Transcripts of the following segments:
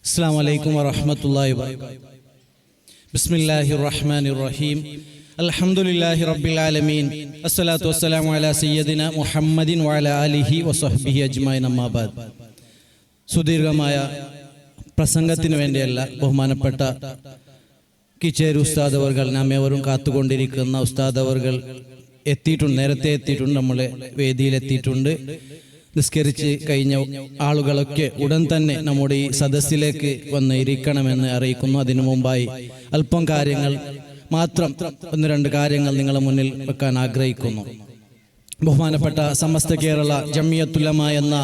അസ്സലാമു അലൈക്കും വറഹ്മത്തുള്ളാഹി വബറകാതുഹു. ബിസ്മില്ലാഹിർ റഹ്മാനിർ റഹീം. അൽഹംദുലില്ലാഹി റബ്ബിൽ ആലമീൻ. അസ്സലാത്തു വസ്സലാമു അലാ സയ്യിദിന മുഹമ്മദിൻ വഅലാ ആലിഹി വസഹ്ബിഹി അജ്മഈൻ. അമ്മാ ബഅദ്. സുദീർഘമായ പ്രസംഗത്തിന് വേണ്ടിയല്ല, ബഹുമാനപ്പെട്ട കിച്ചേരി ഉസ്താദ് അവർകൾ, നാം ഏവരും കാത്തുകൊണ്ടിരിക്കുന്ന ഉസ്താദ് അവർകൾ എത്തിയിട്ടുണ്ട്, നേരത്തെ എത്തിയിട്ടുണ്ട്, നമ്മളെ വേദിയിലെത്തിയിട്ടുണ്ട്. നിസ്കരിച്ച് കഴിഞ്ഞ ആളുകളൊക്കെ ഉടൻ തന്നെ നമ്മുടെ ഈ സദസ്സിലേക്ക് വന്ന് ഇരിക്കണമെന്ന് അറിയിക്കുന്നു. അതിനു മുമ്പായി അല്പം കാര്യങ്ങൾ മാത്രം, ഒന്ന് രണ്ട് കാര്യങ്ങൾ നിങ്ങളുടെ മുന്നിൽ വെക്കാൻ ആഗ്രഹിക്കുന്നു. ബഹുമാനപ്പെട്ട സമസ്ത കേരള ജമിയത്തുൽ ഉലമ എന്ന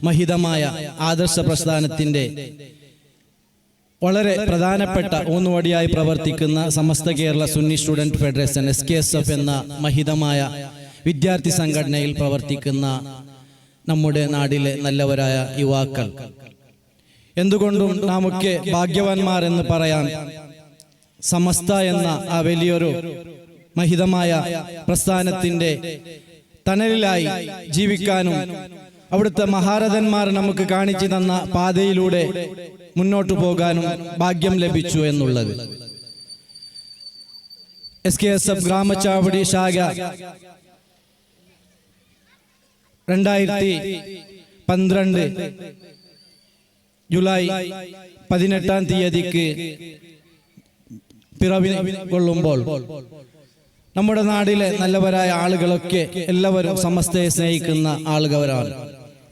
മഹിതമായ ആദർശ പ്രസ്ഥാനത്തിന്റെ വളരെ പ്രധാനപ്പെട്ട ഊന്നുവടിയായി പ്രവർത്തിക്കുന്ന Samastha Kerala Sunni Student Federation SKSF എന്ന മഹിതമായ വിദ്യാർത്ഥി സംഘടനയിൽ പ്രവർത്തിക്കുന്ന നമ്മുടെ നാട്ടിലെ നല്ലവരായ യുവാക്കൾ, എന്തുകൊണ്ടും നാമൊക്കെ ഭാഗ്യവാന്മാർ എന്ന് പറയാൻ സമസ്ത എന്ന ആ വലിയൊരു മഹിതമായ പ്രസ്ഥാനത്തിന്റെ തണലിലായി ജീവിക്കാനും അവിടുത്തെ മഹാരഥന്മാർ നമുക്ക് കാണിച്ചു തന്ന പാതയിലൂടെ മുന്നോട്ടു പോകാനും ഭാഗ്യം ലഭിച്ചു എന്നുള്ളത്. SKSF ഗ്രാമച്ചാവടി ശാഖ 2012 ജൂലൈ 18 തീയതിക്ക് പിറവി കൊള്ളുമ്പോൾ നമ്മുടെ നാട്ടിലെ നല്ലവരായ ആളുകളൊക്കെ എല്ലാവരും സമസ്തയെ സ്നേഹിക്കുന്ന ആളുകളാണ്.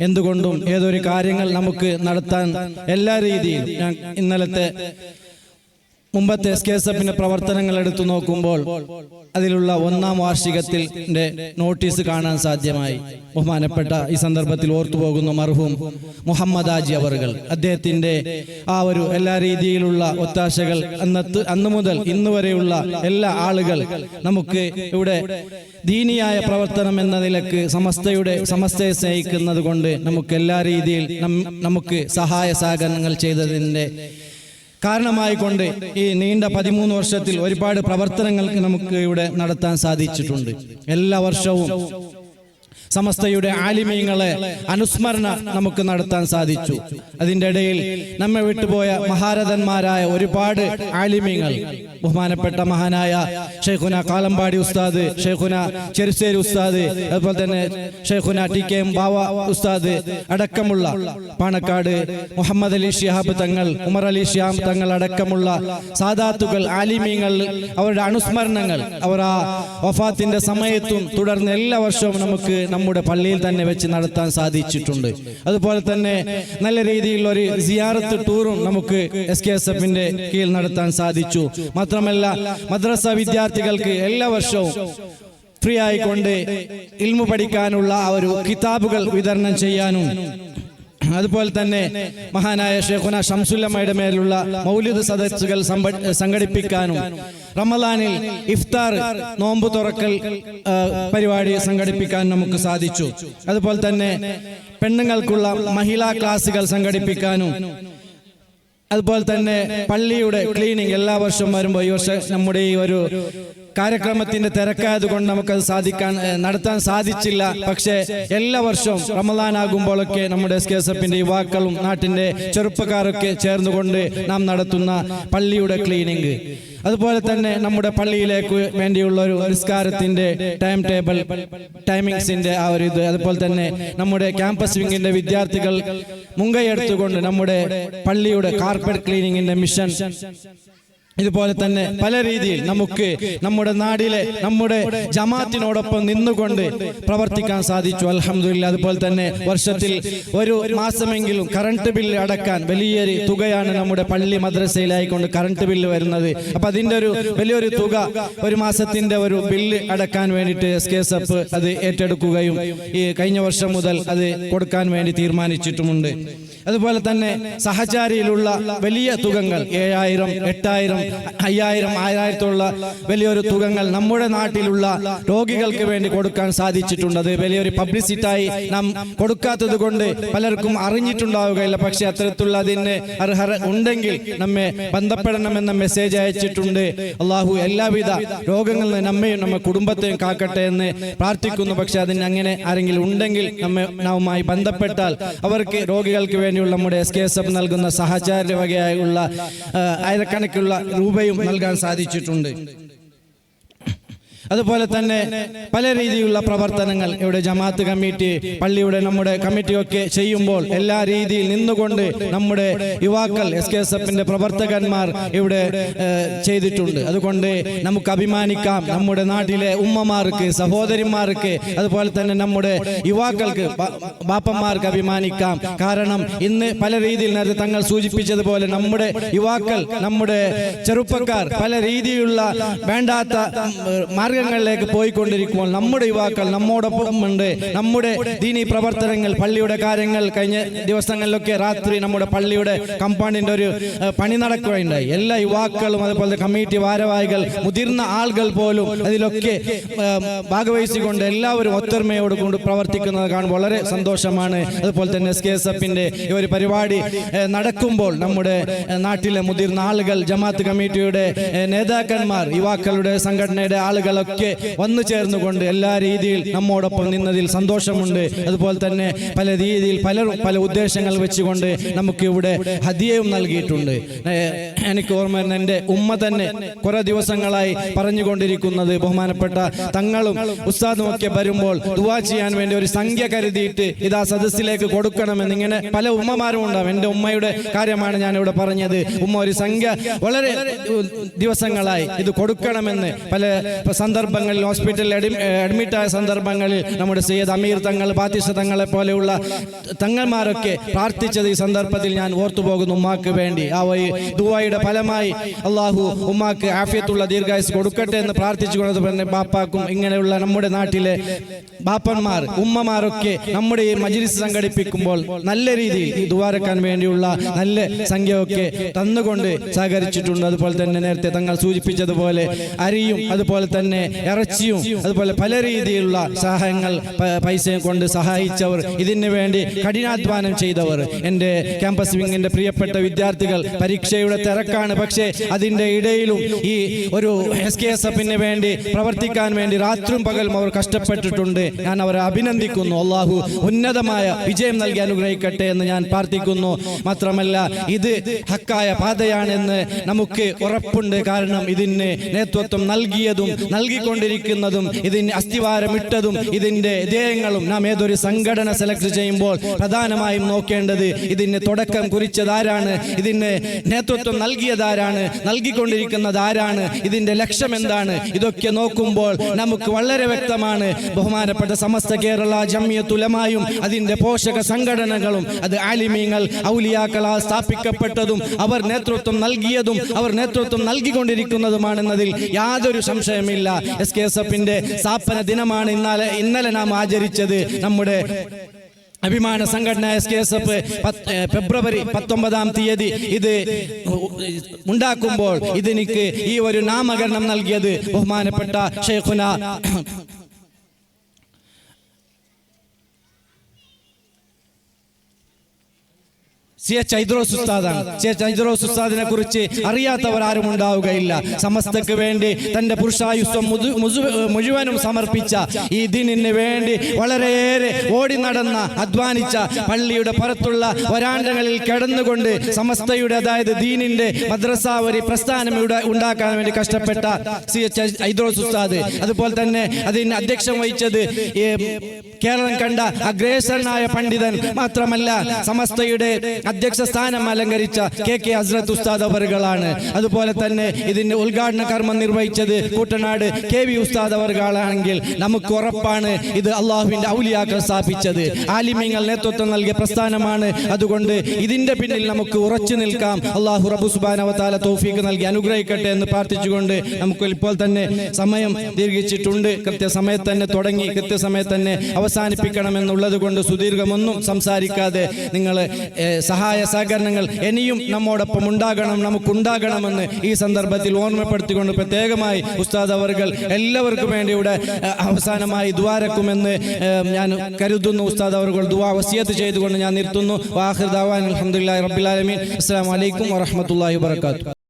എന്തുകൊണ്ടും ഏതൊരു കാര്യങ്ങൾ നമുക്ക് നടത്താൻ എല്ലാ രീതിയിലും, ഞാൻ ഇന്നലത്തെ മുമ്പത്തെ SKSFന്റെ പ്രവർത്തനങ്ങൾ എടുത്തു നോക്കുമ്പോൾ അതിലുള്ള 1ാം വാർഷികത്തിന്റെ നോട്ടീസ് കാണാൻ സാധ്യമായി. ബഹുമാനപ്പെട്ട ഈ സന്ദർഭത്തിൽ ഓർത്തുപോകുന്ന മർഹൂം മുഹമ്മദ് ഹാജി അവർകൾ, അദ്ദേഹത്തിന്റെ ആ ഒരു എല്ലാ രീതിയിലുള്ള ഒത്താശകൾ അന്ന് മുതൽ ഇന്ന് വരെയുള്ള എല്ലാ ആളുകൾ നമുക്ക് ഇവിടെ ദീനിയായ പ്രവർത്തനം എന്ന നിലക്ക് സമസ്തയെ സ്നേഹിക്കുന്നത് കൊണ്ട് നമുക്ക് എല്ലാ രീതിയിൽ നമുക്ക് സഹായ സഹകരണങ്ങൾ ചെയ്തതിന്റെ കാരണമായിക്കൊണ്ട് ഈ നീണ്ട 13 വർഷത്തിൽ ഒരുപാട് പ്രവർത്തനങ്ങൾ നമുക്ക് ഇവിടെ നടത്താൻ സാധിച്ചിട്ടുണ്ട്. എല്ലാ വർഷവും സമസ്തയുടെ ആലിമീങ്ങളെ അനുസ്മരണ നമുക്ക് നടത്താൻ സാധിച്ചു. അതിൻ്റെ ഇടയിൽ നമ്മെ വിട്ടുപോയ മഹാരഥന്മാരായ ഒരുപാട് ആലിമീങ്ങൾ, ബഹുമാനപ്പെട്ട മഹാനായ ഷെയ്ഖുന കാലമ്പാടി ഉസ്താദ്, ഷെയ്ഖുന ചെറുശ്ശേരി ഉസ്താദ്, അതുപോലെ തന്നെ ഷെയ്ഖുന TKM ബാവ ഉസ്താദ് അടക്കമുള്ള പാണക്കാട് മുഹമ്മദ് അലി ശിഹാബ് തങ്ങൾ, ഉമർ അലി ശിഹാബ് തങ്ങൾ അടക്കമുള്ള സാദാത്തുകൾ, ആലിമീങ്ങൾ, അവരുടെ അനുസ്മരണങ്ങൾ അവർ ആ വഫാത്തിന്റെ സമയത്തും തുടർന്ന് എല്ലാ വർഷവും നമുക്ക് നമ്മുടെ പള്ളിയിൽ തന്നെ വെച്ച് നടത്താൻ സാധിച്ചിട്ടുണ്ട്. അതുപോലെ തന്നെ നല്ല രീതിയിലുള്ള ഒരു സിയാറത്ത് ടൂറും നമുക്ക് SKSFന്റെ കീഴിൽ നടത്താൻ സാധിച്ചു. മാത്രമല്ല മദ്രസ വിദ്യാർത്ഥികൾക്ക് എല്ലാ വർഷവും ഫ്രീ ആയിക്കൊണ്ട് ഇൽമു പഠിക്കാനുള്ള ആ ഒരു കിതാബുകൾ വിതരണം ചെയ്യാനും, അതുപോലെ തന്നെ മഹാനായ ഷെയ്ഖുന ശംസുല്ലമ്മയുടെ മേലുള്ള മൗലിദ് സദസ്സുകൾ സംഘടിപ്പിക്കാനും, റമദാനിൽ ഇഫ്താർ നോമ്പ് തുറക്കൽ പരിപാടി സംഘടിപ്പിക്കാൻ നമുക്ക് സാധിച്ചു. അതുപോലെ തന്നെ പെണ്ണുങ്ങൾക്കുള്ള മഹിളാ ക്ലാസുകൾ സംഘടിപ്പിക്കാനും, അതുപോലെ തന്നെ പള്ളിയുടെ ക്ലീനിങ് എല്ലാ വർഷവും വരുമ്പോൾ, ഈ വർഷം നമ്മുടെ ഈ ഒരു കാര്യക്രമത്തിന്റെ തിരക്കായതുകൊണ്ട് നമുക്കത് നടത്താൻ സാധിച്ചില്ല. പക്ഷേ എല്ലാ വർഷവും റമദാൻ ആകുമ്പോഴൊക്കെ നമ്മുടെ SKSFന്റെ യുവാക്കളും നാട്ടിന്റെ ചെറുപ്പക്കാരൊക്കെ ചേർന്നുകൊണ്ട് നാം നടത്തുന്ന പള്ളിയുടെ ക്ലീനിങ്, അതുപോലെ തന്നെ നമ്മുടെ പള്ളിയിലേക്ക് വേണ്ടിയുള്ള ഒരു നിസ്കാരത്തിന്റെ ടൈം ടേബിൾ, ടൈമിങ്സിന്റെ ആ ഒരു ഇത്, അതുപോലെ തന്നെ നമ്മുടെ ക്യാമ്പസ് വിങ്ങിന്റെ വിദ്യാർത്ഥികൾ മുൻകൈയെടുത്തുകൊണ്ട് നമ്മുടെ പള്ളിയുടെ കാർപ്പറ്റ് ക്ലീനിങ്ങിന്റെ മിഷൻ, ഇതുപോലെ തന്നെ പല രീതിയിൽ നമുക്ക് നമ്മുടെ നാടിലെ നമ്മുടെ ജമാഅത്തിനോടൊപ്പം നിന്നുകൊണ്ട് പ്രവർത്തിക്കാൻ സാധിച്ചു. അൽഹംദുലില്ലാ. അതുപോലെ തന്നെ വർഷത്തിൽ ഒരു മാസമെങ്കിലും കറണ്ട് ബില്ല് അടക്കാൻ വലിയൊരു തുകയാണ് നമ്മുടെ പള്ളി മദ്രസയിലായിക്കൊണ്ട് കറണ്ട് ബില്ല് വരുന്നത്. അപ്പൊ അതിന്റെ ഒരു വലിയൊരു തുക, ഒരു മാസത്തിന്റെ ഒരു ബില്ല് അടക്കാൻ വേണ്ടിയിട്ട് SKSF അത് ഏറ്റെടുക്കുകയും ഈ കഴിഞ്ഞ വർഷം മുതൽ അത് കൊടുക്കാൻ വേണ്ടി തീരുമാനിച്ചിട്ടുമുണ്ട്. അതുപോലെ തന്നെ സഹചാരിയിലുള്ള വലിയ തുകകൾ 7000, 8000, 5000, 1000 വലിയൊരു തുകകൾ നമ്മുടെ നാട്ടിലുള്ള രോഗികൾക്ക് വേണ്ടി കൊടുക്കാൻ സാധിച്ചിട്ടുണ്ട്. അത് വലിയൊരു പബ്ലിസിറ്റായി നാം കൊടുക്കാത്തത് കൊണ്ട് പലർക്കും അറിഞ്ഞിട്ടുണ്ടാവുകയില്ല. പക്ഷെ അത്തരത്തിലുള്ള അതിന് അർഹത ഉണ്ടെങ്കിൽ നമ്മെ ബന്ധപ്പെടണമെന്ന മെസ്സേജ് അയച്ചിട്ടുണ്ട്. അള്ളാഹു എല്ലാവിധ രോഗങ്ങളിൽ നിന്ന് നമ്മയും നമ്മുടെ കുടുംബത്തെയും കാക്കട്ടെ എന്ന് പ്രാർത്ഥിക്കുന്നു. പക്ഷെ അതിന് അങ്ങനെ ആരെങ്കിലും ഉണ്ടെങ്കിൽ നാവുമായി ബന്ധപ്പെട്ടാൽ അവർക്ക് രോഗികൾക്ക് വേണ്ടി വേണ്ടിയുള്ള നമ്മുടെ SKSF നൽകുന്ന സഹചാര വകയായുള്ള ആയിരക്കണക്കിനുള്ള രൂപയും നൽകാൻ സാധിച്ചിട്ടുണ്ട്. അതുപോലെ തന്നെ പല രീതിയിലുള്ള പ്രവർത്തനങ്ങൾ ഇവിടെ ജമാഅത്ത് കമ്മിറ്റി, പള്ളിയുടെ നമ്മുടെ കമ്മിറ്റിയൊക്കെ ചെയ്യുമ്പോൾ എല്ലാ രീതിയിൽ നിന്നുകൊണ്ട് നമ്മുടെ യുവാക്കൾ SKSFന്റെ പ്രവർത്തകന്മാർ ഇവിടെ ചെയ്തിട്ടുണ്ട്. അതുകൊണ്ട് നമുക്ക് അഭിമാനിക്കാം. നമ്മുടെ നാട്ടിലെ ഉമ്മമാർക്ക്, സഹോദരിമാർക്ക്, അതുപോലെ തന്നെ നമ്മുടെ യുവാക്കൾക്ക്, ബാപ്പന്മാർക്ക് അഭിമാനിക്കാം. കാരണം ഇന്ന് പല രീതിയിൽ നേരത്തെ തങ്ങൾ സൂചിപ്പിച്ചതുപോലെ നമ്മുടെ യുവാക്കൾ, നമ്മുടെ ചെറുപ്പക്കാർ പല രീതിയിലുള്ള വേണ്ടാത്ത മാർഗങ്ങളിലേക്ക് പോയിക്കൊണ്ടിരിക്കുമ്പോൾ നമ്മുടെ യുവാക്കൾ നമ്മോടൊപ്പം ഉണ്ട്. നമ്മുടെ ദീനി പ്രവർത്തനങ്ങൾ, പള്ളിയുടെ കാര്യങ്ങൾ കഴിഞ്ഞ ദിവസങ്ങളിലൊക്കെ രാത്രി നമ്മുടെ പള്ളിയുടെ കമ്പൗണ്ടിന്റെ ഒരു പണി നടക്കുകയുണ്ടായി. എല്ലാ യുവാക്കളും അതുപോലെ കമ്മിറ്റി ഭാരവാഹികൾ, മുതിർന്ന ആളുകൾ പോലും അതിലൊക്കെ ഭാഗവഹിച്ചുകൊണ്ട് എല്ലാവരും ഒത്തൊരുമയോട് കൊണ്ട് പ്രവർത്തിക്കുന്നത് കാണുമ്പോൾ വളരെ സന്തോഷമാണ്. അതുപോലെ തന്നെ SKSFന്റെ ഈ ഒരു പരിപാടി നടക്കുമ്പോൾ നമ്മുടെ നാട്ടിലെ മുതിർന്ന ആളുകൾ, ജമാഅത്ത് കമ്മിറ്റിയുടെ നേതാക്കന്മാർ, യുവാക്കളുടെ സംഘടനയുടെ ആളുകളൊക്കെ വന്നു ചേർന്നുകൊണ്ട് എല്ലാ രീതിയിൽ നമ്മോടൊപ്പം നിന്നതിൽ സന്തോഷമുണ്ട്. അതുപോലെ തന്നെ പല രീതിയിൽ പലരും പല ഉദ്ദേശങ്ങൾ വെച്ചുകൊണ്ട് നമുക്ക് ഇവിടെ ഹദിയയും നൽകിയിട്ടുണ്ട്. എനിക്ക് ഓർമ്മ വരുന്ന എൻ്റെ ഉമ്മ തന്നെ കുറെ ദിവസങ്ങളായി പറഞ്ഞുകൊണ്ടിരിക്കുന്നത്, ബഹുമാനപ്പെട്ട തങ്ങളും ഉസ്താദും ഒക്കെ വരുമ്പോൾ ദുആ ചെയ്യാൻ വേണ്ടി ഒരു സംഖ്യ കരുതിയിട്ട് ഇതാ സദസ്സിലേക്ക് കൊടുക്കണമെന്ന്. ഇങ്ങനെ പല ഉമ്മമാരും ഉണ്ടാവും. എൻ്റെ ഉമ്മയുടെ കാര്യമാണ് ഞാനിവിടെ പറഞ്ഞത്. ഉമ്മ ഒരു സംഖ്യ വളരെ ദിവസങ്ങളായി ഇത് കൊടുക്കണമെന്ന് പല സന്ദർഭങ്ങളിൽ, ഹോസ്പിറ്റലിൽ അഡ്മിറ്റായ സന്ദർഭങ്ങളിൽ നമ്മുടെ സയ്യിദ് അമീർ തങ്ങൾ, ബാത്തിഷ തങ്ങളെ പോലെയുള്ള തങ്ങന്മാരൊക്കെ പ്രാർത്ഥിച്ചത് ഈ സന്ദർഭത്തിൽ ഞാൻ ഓർത്തുപോകുന്നു ഉമ്മാക്ക് വേണ്ടി. ആ ദുആയുടെ ഫലമായി അള്ളാഹു ഉമ്മാക്ക് ആഫിയത്തുള്ള ദീർഘായുസ് കൊടുക്കട്ടെ എന്ന് പ്രാർത്ഥിച്ചുകൊണ്ട് തന്നെ ബാപ്പാക്കും ഇങ്ങനെയുള്ള നമ്മുടെ നാട്ടിലെ ബാപ്പന്മാർ, ഉമ്മമാരൊക്കെ നമ്മുടെ ഈ മജ്ലിസ് സംഘടിപ്പിക്കുമ്പോൾ നല്ല രീതിയിൽ ഈ ദുആരക്കാൻ വേണ്ടിയുള്ള നല്ല സംഖ്യയൊക്കെ തന്നുകൊണ്ട് സഹകരിച്ചിട്ടുണ്ട്. അതുപോലെ തന്നെ നേരത്തെ തങ്ങൾ സൂചിപ്പിച്ചതുപോലെ അരിയും അതുപോലെ തന്നെ ഇറച്ചിയും അതുപോലെ പല രീതിയിലുള്ള സഹായങ്ങൾ പൈസയും കൊണ്ട് സഹായിച്ചവർ, ഇതിനു വേണ്ടി കഠിനാധ്വാനം ചെയ്തവർ, എൻ്റെ ക്യാമ്പസ് വിങ്ങിന്റെ പ്രിയപ്പെട്ട വിദ്യാർത്ഥികൾ, പരീക്ഷയുടെ തിരക്കാണ്, പക്ഷേ അതിൻ്റെ ഇടയിലും ഈ ഒരു SKSFന് വേണ്ടി പ്രവർത്തിക്കാൻ വേണ്ടി രാത്രിയും പകലും അവർ കഷ്ടപ്പെട്ടിട്ടുണ്ട്. ഞാൻ അവരെ അഭിനന്ദിക്കുന്നു. അള്ളാഹു ഉന്നതമായ വിജയം നൽകി അനുഗ്രഹിക്കട്ടെ എന്ന് ഞാൻ പ്രാർത്ഥിക്കുന്നു. മാത്രമല്ല ഇത് ഹക്കായ പാതയാണെന്ന് നമുക്ക് ഉറപ്പുണ്ട്. കാരണം ഇതിന് നേതൃത്വം നൽകിയതും നൽകിക്കൊണ്ടിരിക്കുന്നതും ഇതിന് അസ്ഥിവാരമിട്ടതും ഇതിന്റെ ധ്യേയങ്ങളും നാം ഏതൊരു സംഘടന സെലക്ട് ചെയ്യുമ്പോൾ പ്രധാനമായും നോക്കേണ്ടത് ഇതിന് തുടക്കം കുറിച്ചതാരാണ്, ഇതിന് നേതൃത്വം നൽകിയതാരാണ്, നൽകിക്കൊണ്ടിരിക്കുന്നതാരാണ്, ഇതിന്റെ ലക്ഷ്യം എന്താണ്. ഇതൊക്കെ നോക്കുമ്പോൾ നമുക്ക് വളരെ വ്യക്തമാണ്. ബഹുമാനപ്പെട്ട സമസ്ത കേരള ജംഇയ്യത്തുൽ ഉലമായും അതിന്റെ പോഷക സംഘടനകളും, അത് ആലിമീങ്ങൾ ഔലിയാക്കളാൽ സ്ഥാപിക്കപ്പെട്ടതും അവർ നേതൃത്വം നൽകിയതും അവർ നേതൃത്വം നൽകിക്കൊണ്ടിരിക്കുന്നതുമാണെന്നതിൽ യാതൊരു സംശയമില്ല. SKSFന്റെ സ്ഥാപന ദിനമാണ് ഇന്നലെ നാം ആചരിച്ചത്. നമ്മുടെ അഭിമാന സംഘടന SKSF ഫെബ്രുവരി 19-ാം തീയതി ഇത് ഉണ്ടാക്കുമ്പോൾ ഇതിനിക്ക് ഈ ഒരു നാമകരണം നൽകിയത് ബഹുമാനപ്പെട്ട ഷെയ്ഖുന CH ഐദ്രോസ് ഉസ്താദാണ്. CH ഐദ്രോസ് ഉസ്താദിനെ കുറിച്ച് അറിയാത്തവർ ആരും ഉണ്ടാവുകയില്ല. സമസ്തക്ക് വേണ്ടി തന്റെ പുരുഷായുസ്വം മുഴുവനും സമർപ്പിച്ച ഈ ദീനിന് വേണ്ടി വളരെയേറെ ഓടി നടന്ന, അധ്വാനിച്ച, പള്ളിയുടെ പുറത്തുള്ള വരാന്തകളിൽ കിടന്നുകൊണ്ട് സമസ്തയുടെ, അതായത് ദീനിന്റെ മദ്രസ ഒരു പ്രസ്ഥാനം ഇവിടെ ഉണ്ടാക്കാൻ വേണ്ടി കഷ്ടപ്പെട്ട CH ഐദ്രോസ് ഉസ്താദ്. അതുപോലെ തന്നെ അതിന് അധ്യക്ഷം വഹിച്ചത് കേരളം കണ്ട അഗ്രേസരനായ പണ്ഡിതൻ, മാത്രമല്ല സമസ്തയുടെ അധ്യക്ഷ സ്ഥാനം അലങ്കരിച്ച KK ഹസ്രത്ത് ഉസ്താദ് അവറുകളാണ്. അതുപോലെ തന്നെ ഇതിന്റെ ഉദ്ഘാടന കർമ്മം നിർവഹിച്ചത് കൂട്ടനാട് KV ഉസ്താദ് അവറുകളാണെങ്കിൽ നമുക്ക് ഉറപ്പാണ് ഇത് അള്ളാഹുവിന്റെ ഔലിയാക്കൾ സ്ഥാപിച്ചത്, ആലിമീങ്ങൾ നേതൃത്വം നൽകിയ പ്രസ്ഥാനമാണ്. അതുകൊണ്ട് ഇതിന്റെ പിന്നിൽ നമുക്ക് ഉറച്ചു നിൽക്കാം. അള്ളാഹു റബ്ബ് സുബ്ഹാനഹു വ തആല തൗഫീഖ് നൽകി അനുഗ്രഹിക്കട്ടെ എന്ന് പ്രാർത്ഥിച്ചുകൊണ്ട് നമുക്ക് ഇപ്പോൾ തന്നെ സമയം ദീർഘിച്ചിട്ടുണ്ട്. കൃത്യസമയത്ത് തന്നെ തുടങ്ങി കൃത്യസമയത്ത് തന്നെ അവസാനിപ്പിക്കണമെന്നുള്ളത് കൊണ്ട് സുദീർഘമൊന്നും സംസാരിക്കാതെ നിങ്ങൾ സഹായ സഹകരണങ്ങൾ ഇനിയും നമ്മോടൊപ്പം ഉണ്ടാകണം, നമുക്കുണ്ടാകണമെന്ന് ഈ സന്ദർഭത്തിൽ ഓർമ്മപ്പെടുത്തിക്കൊണ്ട് പ്രത്യേകമായി ഉസ്താദ് അവർകൾ എല്ലാവർക്കും വേണ്ടി ഇവിടെ അവസാനമായി ദുആരക്കുമെന്ന് ഞാൻ കരുതുന്നു. ഉസ്താദ് അവർകൾ ദുആ വസിയത്ത് ചെയ്തുകൊണ്ട് ഞാൻ നിർത്തുന്നു. വാഖിർ ദഅവാന അൽഹംദുലില്ലാഹി റബ്ബിൽ ആലമീൻ. അസ്സലാമു അലൈക്കും വറഹ്മത്തുള്ളാഹി വബറകാതുഹു.